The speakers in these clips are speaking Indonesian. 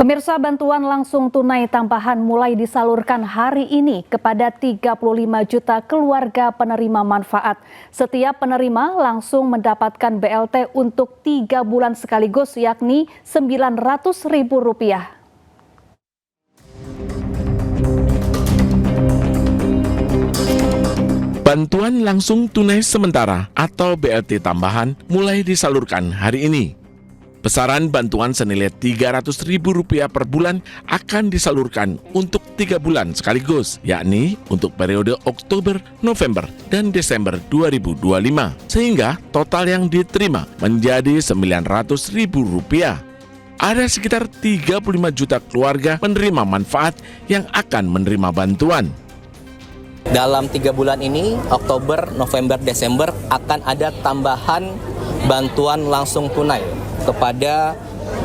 Pemirsa, bantuan langsung tunai tambahan mulai disalurkan hari ini kepada 35 juta keluarga penerima manfaat. Setiap penerima langsung mendapatkan BLT untuk 3 bulan sekaligus, yakni Rp900.000. Bantuan langsung tunai sementara atau BLT tambahan mulai disalurkan hari ini. Besaran bantuan senilai Rp300.000 per bulan akan disalurkan untuk 3 bulan sekaligus, yakni untuk periode Oktober, November, dan Desember 2025. Sehingga total yang diterima menjadi Rp900.000. Ada sekitar 35 juta keluarga penerima manfaat yang akan menerima bantuan. Dalam 3 bulan ini, Oktober, November, Desember, akan ada tambahan bantuan langsung tunai kepada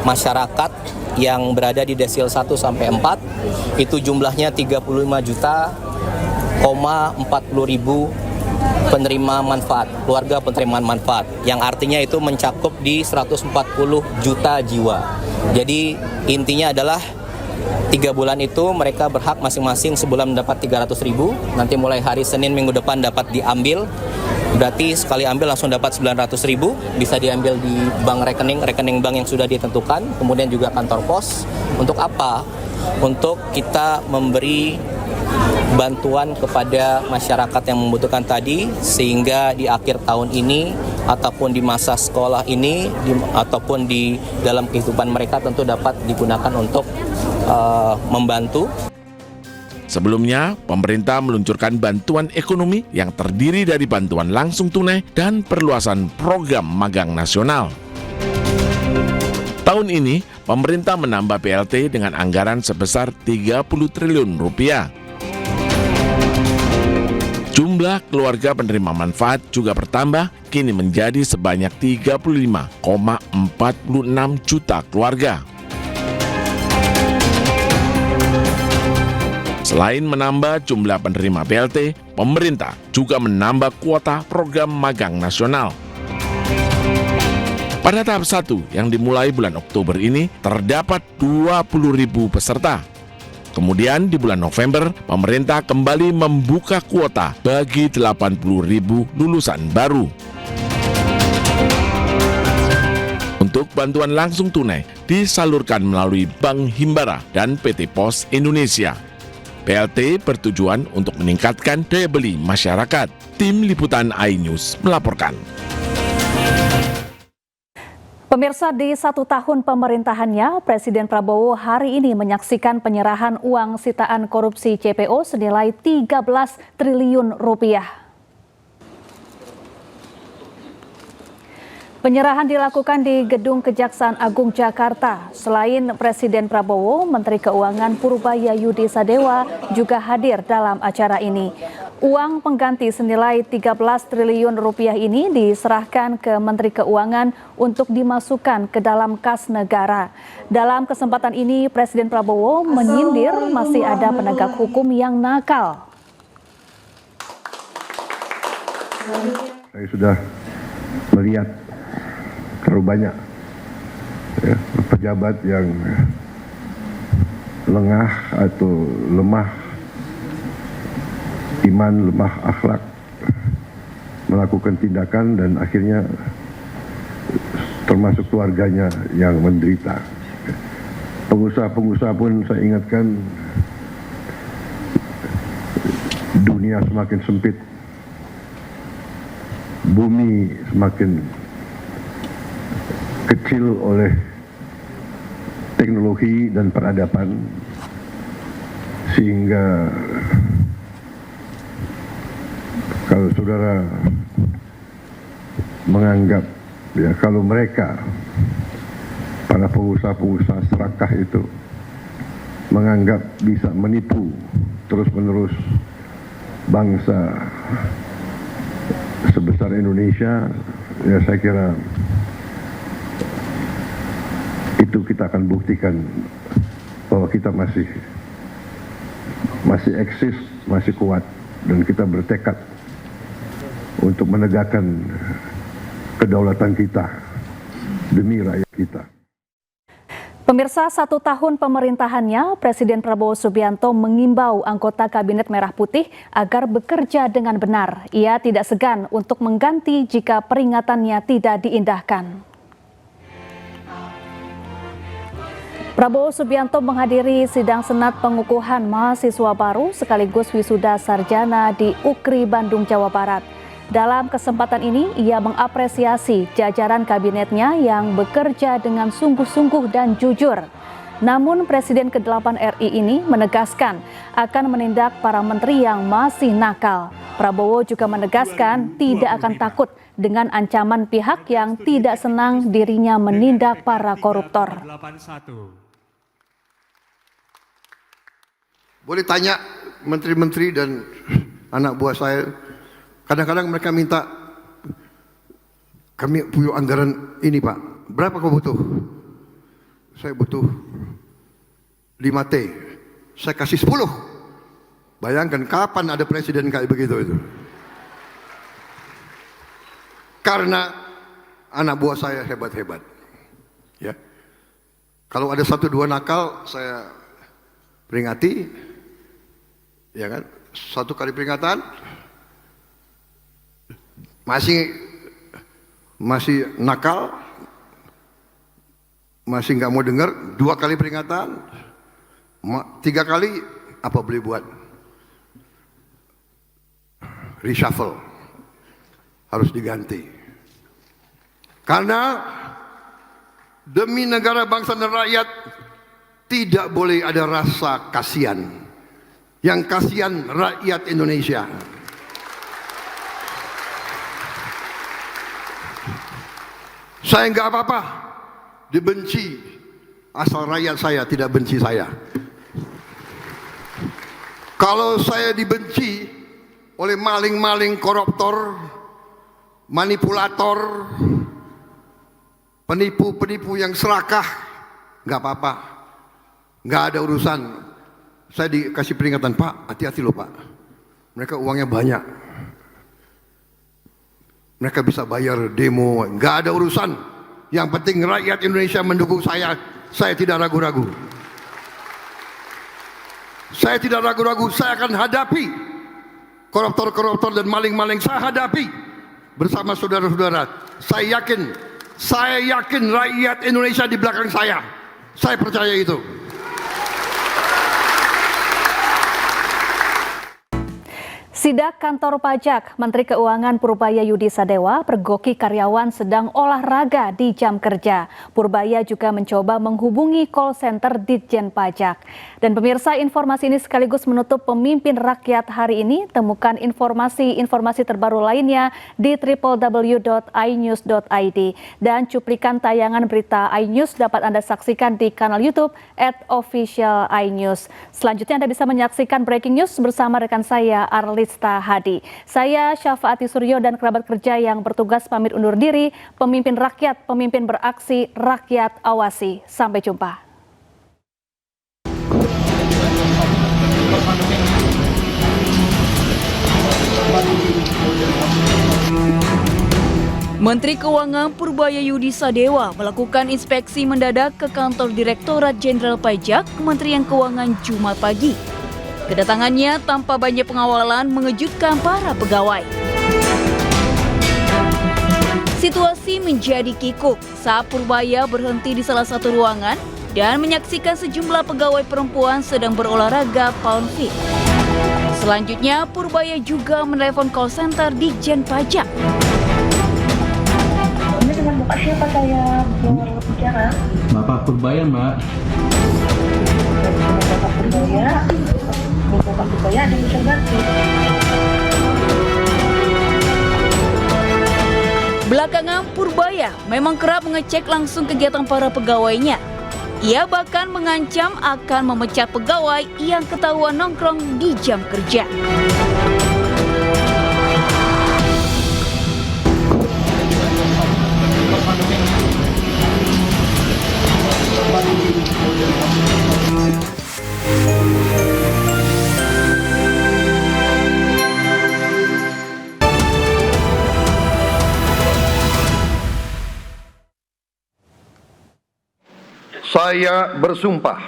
masyarakat yang berada di desil 1 sampai 4. Itu jumlahnya 35 juta, 40 ribu penerima manfaat, keluarga penerima manfaat, yang artinya itu mencakup di 140 juta jiwa. Jadi intinya adalah 3 bulan itu mereka berhak masing-masing sebulan mendapat Rp300.000. Nanti mulai hari Senin minggu depan dapat diambil. Berarti sekali ambil langsung dapat Rp900.000. Bisa diambil di rekening bank yang sudah ditentukan. Kemudian juga kantor pos. Untuk apa? Untuk kita memberi bantuan kepada masyarakat yang membutuhkan tadi, sehingga di akhir tahun ini ataupun di masa sekolah ini ataupun di dalam kehidupan mereka tentu dapat digunakan untuk membantu. Sebelumnya, pemerintah meluncurkan bantuan ekonomi yang terdiri dari bantuan langsung tunai dan perluasan program magang nasional. Tahun ini, pemerintah menambah BLT dengan anggaran sebesar Rp30 triliun. Jumlah keluarga penerima manfaat juga bertambah, kini menjadi sebanyak 35,46 juta keluarga. Selain menambah jumlah penerima BLT, pemerintah juga menambah kuota program magang nasional. Pada tahap 1 yang dimulai bulan Oktober ini, terdapat 20.000 peserta. Kemudian di bulan November, pemerintah kembali membuka kuota bagi 80.000 lulusan baru. Untuk bantuan langsung tunai disalurkan melalui Bank Himbara dan PT Pos Indonesia. BLT bertujuan untuk meningkatkan daya beli masyarakat. Tim Liputan iNews melaporkan. Pemirsa, di 1 tahun pemerintahannya, Presiden Prabowo hari ini menyaksikan penyerahan uang sitaan korupsi CPO senilai Rp13 triliun. Penyerahan dilakukan di Gedung Kejaksaan Agung Jakarta. Selain Presiden Prabowo, Menteri Keuangan Purbaya Yudi Sadewa juga hadir dalam acara ini. Uang pengganti senilai Rp13 triliun ini diserahkan ke Menteri Keuangan untuk dimasukkan ke dalam kas negara. Dalam kesempatan ini, Presiden Prabowo menyindir masih ada penegak hukum yang nakal. Saya sudah melihat terlalu banyak pejabat yang lengah atau lemah iman, lemah akhlak, melakukan tindakan dan akhirnya termasuk keluarganya yang menderita. Pengusaha-pengusaha pun saya ingatkan, dunia semakin sempit, bumi semakin kecil oleh teknologi dan peradaban, sehingga kalau saudara menganggap kalau mereka, para pengusaha-pengusaha serakah itu, menganggap bisa menipu terus-menerus bangsa sebesar Indonesia, saya kira itu kita akan buktikan bahwa kita masih eksis, masih kuat, dan kita bertekad untuk menegakkan kedaulatan kita demi rakyat kita. Pemirsa, 1 tahun pemerintahannya, Presiden Prabowo Subianto mengimbau anggota Kabinet Merah Putih agar bekerja dengan benar. Ia tidak segan untuk mengganti jika peringatannya tidak diindahkan. Prabowo Subianto menghadiri sidang Senat pengukuhan mahasiswa baru sekaligus wisuda sarjana di UKRI Bandung, Jawa Barat. Dalam kesempatan ini, ia mengapresiasi jajaran kabinetnya yang bekerja dengan sungguh-sungguh dan jujur. Namun Presiden ke-8 RI ini menegaskan akan menindak para menteri yang masih nakal. Prabowo juga menegaskan tidak akan takut dengan ancaman pihak yang tidak senang dirinya menindak para koruptor. Boleh tanya menteri-menteri dan anak buah saya, kadang-kadang mereka minta, kami punya anggaran ini Pak, berapa kau butuh? Saya butuh 5T, saya kasih 10. Bayangkan kapan ada presiden kayak begitu itu. Karena anak buah saya hebat-hebat. Ya. Kalau ada 1-2 nakal, saya peringati. Ya kan? 1 kali peringatan masih nakal, masih nggak mau dengar, 2 kali peringatan, 3 kali apa boleh buat? Reshuffle, harus diganti. Karena demi negara, bangsa dan rakyat tidak boleh ada rasa kasihan. Yang kasihan rakyat Indonesia. Saya nggak apa-apa dibenci, asal rakyat saya tidak benci saya. Kalau saya dibenci oleh maling-maling, koruptor, manipulator, penipu-penipu yang serakah, nggak apa-apa, nggak ada urusan. Saya dikasih peringatan, Pak, hati-hati loh Pak, mereka uangnya banyak, mereka bisa bayar demo, nggak ada urusan. Yang penting rakyat Indonesia mendukung saya tidak ragu-ragu. Saya tidak ragu-ragu, saya akan hadapi koruptor-koruptor dan maling-maling, saya hadapi bersama saudara-saudara. Saya yakin rakyat Indonesia di belakang saya percaya itu. Sidak Kantor Pajak, Menteri Keuangan Purbaya Yudi Sadewa pergoki karyawan sedang olahraga di jam kerja. Purbaya juga mencoba menghubungi call center Ditjen Pajak. Dan pemirsa, informasi ini sekaligus menutup Pemimpin Rakyat hari ini. Temukan informasi terbaru lainnya di www.inews.id. Dan cuplikan tayangan berita iNews dapat Anda saksikan di kanal YouTube @officialinews. Selanjutnya Anda bisa menyaksikan breaking news bersama rekan saya Arlis Hadi. Saya Syafaati Suryo dan kerabat kerja yang bertugas pamit undur diri. Pemimpin rakyat, pemimpin beraksi, rakyat awasi. Sampai jumpa. Menteri Keuangan Purbaya Yudi Sadewa melakukan inspeksi mendadak ke kantor Direktorat Jenderal Pajak Kementerian Keuangan Jumat pagi. Kedatangannya tanpa banyak pengawalan mengejutkan para pegawai. Situasi menjadi kikuk saat Purbaya berhenti di salah satu ruangan dan menyaksikan sejumlah pegawai perempuan sedang berolahraga pound fit. Selanjutnya, Purbaya juga menelepon call center Ditjen Pajak. Ini dengan Bapak siapa saya berbicara? Bapak Purbaya, Mbak. Bapak Purbaya. Bapak Purbaya ada yang terbantu. Belakangan, Purbaya memang kerap mengecek langsung kegiatan para pegawainya. Ia bahkan mengancam akan memecat pegawai yang ketahuan nongkrong di jam kerja. Saya Saya bersumpah